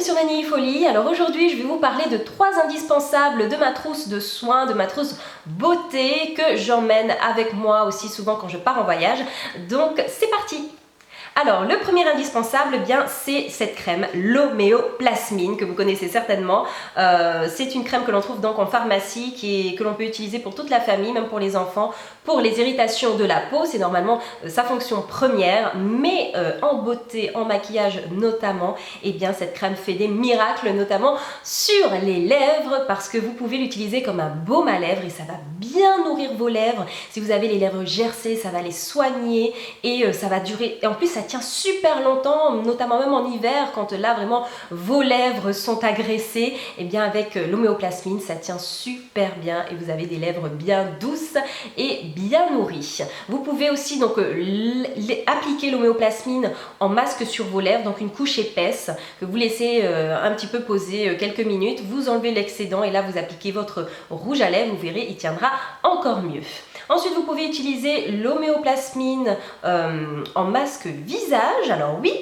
bienvenue sur Vanille Folie. Alors aujourd'hui je vais vous parler de 3 indispensables de ma trousse de soins, de ma trousse beauté que j'emmène avec moi aussi souvent quand je pars en voyage. Donc c'est parti! Alors le premier indispensable, c'est cette crème, l'Homéoplasmine, que vous connaissez certainement. C'est une crème que l'on trouve donc en pharmacie, que l'on peut utiliser pour toute la famille, même pour les enfants, pour les irritations de la peau. C'est normalement sa fonction première, mais en beauté, en maquillage notamment, cette crème fait des miracles, notamment sur les lèvres, parce que vous pouvez l'utiliser comme un baume à lèvres et ça va bien nourrir vos lèvres. Si vous avez les lèvres gercées, ça va les soigner et ça va durer. Et en plus, ça tient super longtemps, notamment même en hiver, quand là vraiment vos lèvres sont agressées. Avec l'Homéoplasmine, ça tient super bien et vous avez des lèvres bien douces et bien nourries. Vous pouvez aussi donc appliquer l'Homéoplasmine en masque sur vos lèvres, donc une couche épaisse que vous laissez un petit peu poser quelques minutes. Vous enlevez l'excédent et là vous appliquez votre rouge à lèvres, vous verrez, il tiendra encore mieux. Ensuite, vous pouvez utiliser l'Homéoplasmine en masque visage. Alors oui,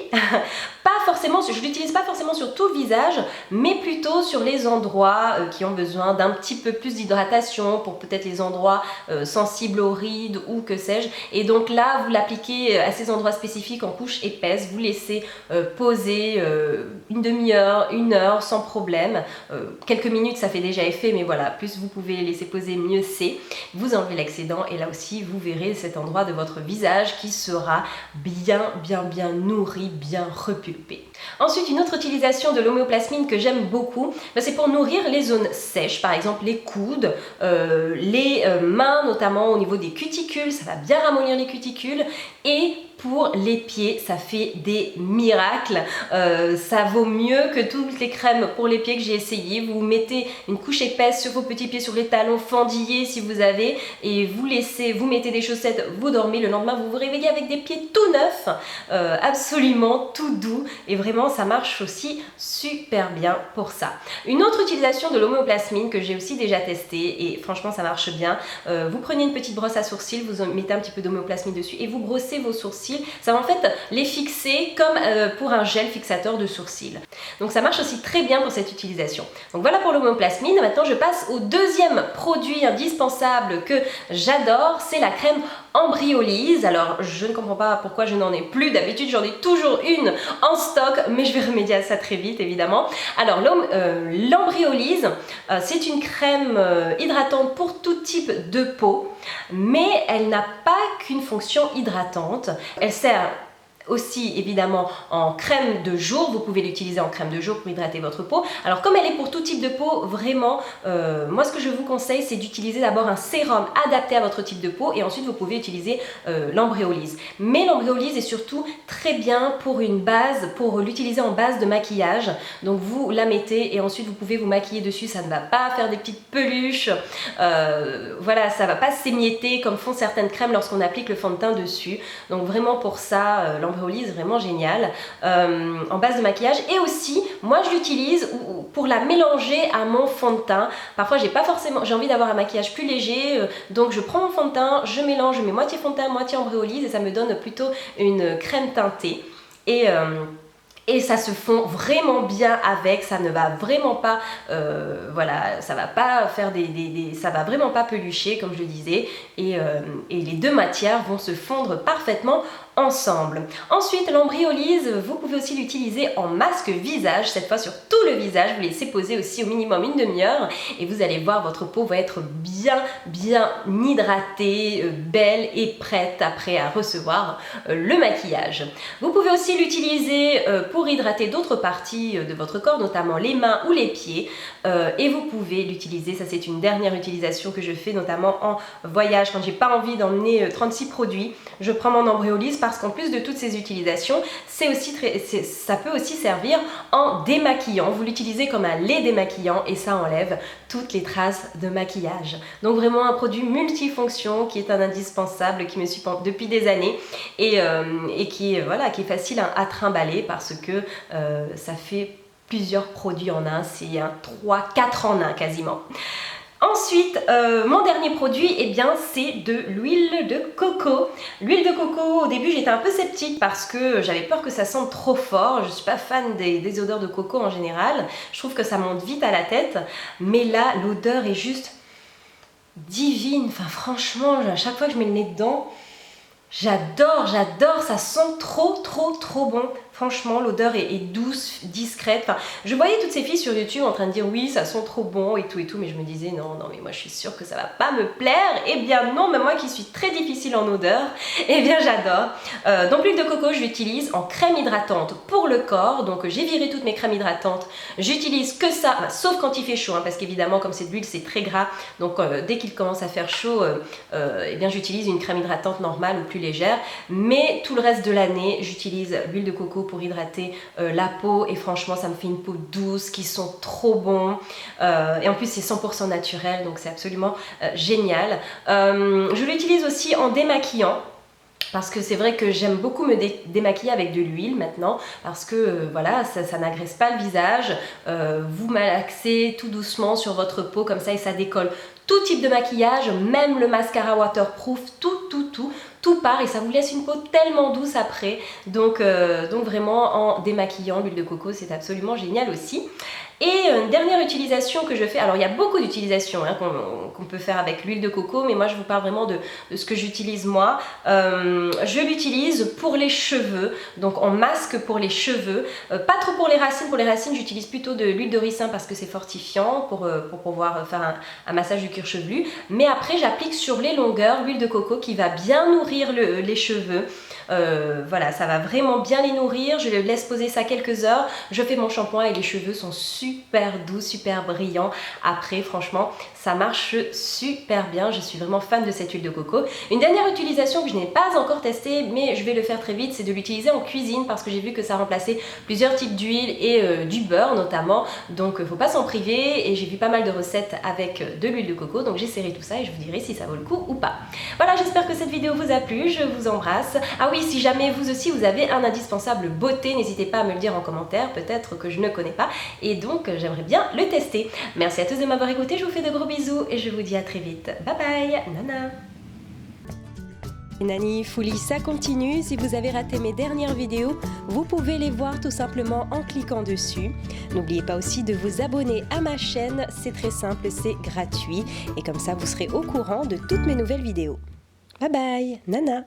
pas forcément, je ne l'utilise pas forcément sur tout le visage, mais plutôt sur les endroits qui ont besoin d'un petit peu plus d'hydratation, pour peut-être les endroits sensibles aux rides ou que sais-je. Et donc là, vous l'appliquez à ces endroits spécifiques en couche épaisse, vous laissez poser une demi-heure, 1 heure sans problème. Quelques minutes, ça fait déjà effet, mais voilà, plus vous pouvez laisser poser, mieux c'est. Vous enlevez l'excédent et là aussi, vous verrez cet endroit de votre visage qui sera bien nourri, bien repulpé. Ensuite, une autre utilisation de l'Homéoplasmine que j'aime beaucoup, c'est pour nourrir les zones sèches, par exemple les coudes, les mains, notamment au niveau des cuticules, ça va bien ramollir les cuticules, et pour les pieds, ça fait des miracles. Ça vaut mieux que toutes les crèmes pour les pieds que j'ai essayé. Vous mettez une couche épaisse sur vos petits pieds, sur les talons fendillés si vous avez, et vous mettez des chaussettes, vous dormez, le lendemain vous vous réveillez avec des pieds tout neufs, absolument tout doux, et vraiment ça marche aussi super bien pour ça. Une autre utilisation de l'Homéoplasmine que j'ai aussi déjà testée, et franchement ça marche bien, vous prenez une petite brosse à sourcils, vous mettez un petit peu d'Homéoplasmine dessus et vous brossez vos sourcils. Ça va en fait les fixer comme pour un gel fixateur de sourcils. Donc ça marche aussi très bien pour cette utilisation. Donc voilà pour l'Homéoplasmine. Maintenant je passe au deuxième produit indispensable que j'adore, c'est la crème Embryolisse. Alors je ne comprends pas pourquoi je n'en ai plus, d'habitude j'en ai toujours une en stock, mais je vais remédier à ça très vite évidemment. Alors l'Embryolisse, c'est une crème hydratante pour tout type de peau, mais elle n'a pas qu'une fonction hydratante. Elle sert aussi évidemment en crème de jour, vous pouvez l'utiliser en crème de jour pour hydrater votre peau. Alors comme elle est pour tout type de peau, vraiment, moi ce que je vous conseille, c'est d'utiliser d'abord un sérum adapté à votre type de peau et ensuite vous pouvez utiliser l'Embryolisse. Mais l'Embryolisse est surtout très bien pour une base, pour l'utiliser en base de maquillage. Donc vous la mettez et ensuite vous pouvez vous maquiller dessus, ça ne va pas faire des petites peluches, voilà, ça ne va pas s'émietter comme font certaines crèmes lorsqu'on applique le fond de teint dessus. Donc vraiment pour ça, l'Embryolisse vraiment génial en base de maquillage. Et aussi moi je l'utilise pour la mélanger à mon fond de teint. Parfois j'ai envie d'avoir un maquillage plus léger, donc je prends mon fond de teint, je mélange, je mets moitié fond de teint, moitié Embryolisse et ça me donne plutôt une crème teintée et ça se fond vraiment bien avec, ça ne va vraiment pas, voilà, ça va pas faire ça va vraiment pas pelucher comme je le disais, et les deux matières vont se fondre parfaitement ensemble. Ensuite, l'Embryolisse, vous pouvez aussi l'utiliser en masque visage, cette fois sur tout le visage, vous laissez poser aussi au minimum 1 demi-heure et vous allez voir, votre peau va être bien hydratée, belle et prête après à recevoir le maquillage. Vous pouvez aussi l'utiliser pour hydrater d'autres parties de votre corps, notamment les mains ou les pieds, et vous pouvez l'utiliser, ça c'est une dernière utilisation que je fais notamment en voyage, quand j'ai pas envie d'emmener 36 produits, je prends mon Embryolisse parce qu'en plus de toutes ces utilisations, ça peut aussi servir en démaquillant. Vous l'utilisez comme un lait démaquillant et ça enlève toutes les traces de maquillage. Donc vraiment un produit multifonction qui est un indispensable, qui me suit depuis des années et qui est facile à trimballer parce que ça fait plusieurs produits en un, c'est un 3-4 en un quasiment. Ensuite, mon dernier produit, eh bien, c'est de l'huile de coco. L'huile de coco, au début, j'étais un peu sceptique parce que j'avais peur que ça sente trop fort. Je ne suis pas fan des odeurs de coco en général. Je trouve que ça monte vite à la tête. Mais là, l'odeur est juste divine. Enfin, franchement, à chaque fois que je mets le nez dedans, j'adore, ça sent trop bon. Franchement, l'odeur est douce, discrète. Enfin, je voyais toutes ces filles sur YouTube en train de dire oui, ça sent trop bon et tout, mais je me disais non, mais moi je suis sûre que ça va pas me plaire. Eh bien non, mais moi qui suis très difficile en odeur, eh bien j'adore. Donc l'huile de coco, je l'utilise en crème hydratante pour le corps. Donc j'ai viré toutes mes crèmes hydratantes. J'utilise que ça, sauf quand il fait chaud, hein, parce qu'évidemment comme c'est de l'huile, c'est très gras. Donc dès qu'il commence à faire chaud, eh bien j'utilise une crème hydratante normale ou plus légère. Mais tout le reste de l'année, j'utilise l'huile de coco pour hydrater la peau et franchement ça me fait une peau douce qui sent trop bon et en plus c'est 100% naturel, donc c'est absolument génial. Je l'utilise aussi en démaquillant. Parce que c'est vrai que j'aime beaucoup me démaquiller avec de l'huile maintenant, parce que voilà, ça n'agresse pas le visage. Vous malaxez tout doucement sur votre peau comme ça et ça décolle. Tout type de maquillage, même le mascara waterproof, tout part et ça vous laisse une peau tellement douce après. Donc vraiment en démaquillant, l'huile de coco c'est absolument génial aussi. Et une dernière utilisation que je fais, alors il y a beaucoup d'utilisations hein, qu'on peut faire avec l'huile de coco, mais moi je vous parle vraiment de ce que j'utilise moi. Je l'utilise pour les cheveux, donc en masque pour les cheveux, pas trop pour les racines j'utilise plutôt de l'huile de ricin parce que c'est fortifiant pour pouvoir faire un massage du cuir chevelu, mais après j'applique sur les longueurs l'huile de coco qui va bien nourrir les cheveux. Voilà, ça va vraiment bien les nourrir, je les laisse poser ça quelques heures, je fais mon shampoing et les cheveux sont super doux, super brillants. Après, franchement, ça marche super bien, je suis vraiment fan de cette huile de coco. Une dernière utilisation que je n'ai pas encore testée, mais je vais le faire très vite, c'est de l'utiliser en cuisine parce que j'ai vu que ça remplaçait plusieurs types d'huile et du beurre notamment, donc il ne faut pas s'en priver et j'ai vu pas mal de recettes avec de l'huile de coco, donc j'essaierai tout ça et je vous dirai si ça vaut le coup ou pas. Voilà, j'espère que cette vidéo vous a plu, je vous embrasse. Ah oui, si jamais vous aussi vous avez un indispensable beauté, n'hésitez pas à me le dire en commentaire, peut-être que je ne connais pas et donc j'aimerais bien le tester. Merci à tous de m'avoir écouté, je vous fais de gros bisous et je vous dis à très vite. Bye bye, Nana. Nani Folie, ça continue. Si vous avez raté mes dernières vidéos, vous pouvez les voir tout simplement en cliquant dessus. N'oubliez pas aussi de vous abonner à ma chaîne, c'est très simple, c'est gratuit et comme ça vous serez au courant de toutes mes nouvelles vidéos. Bye bye, Nana.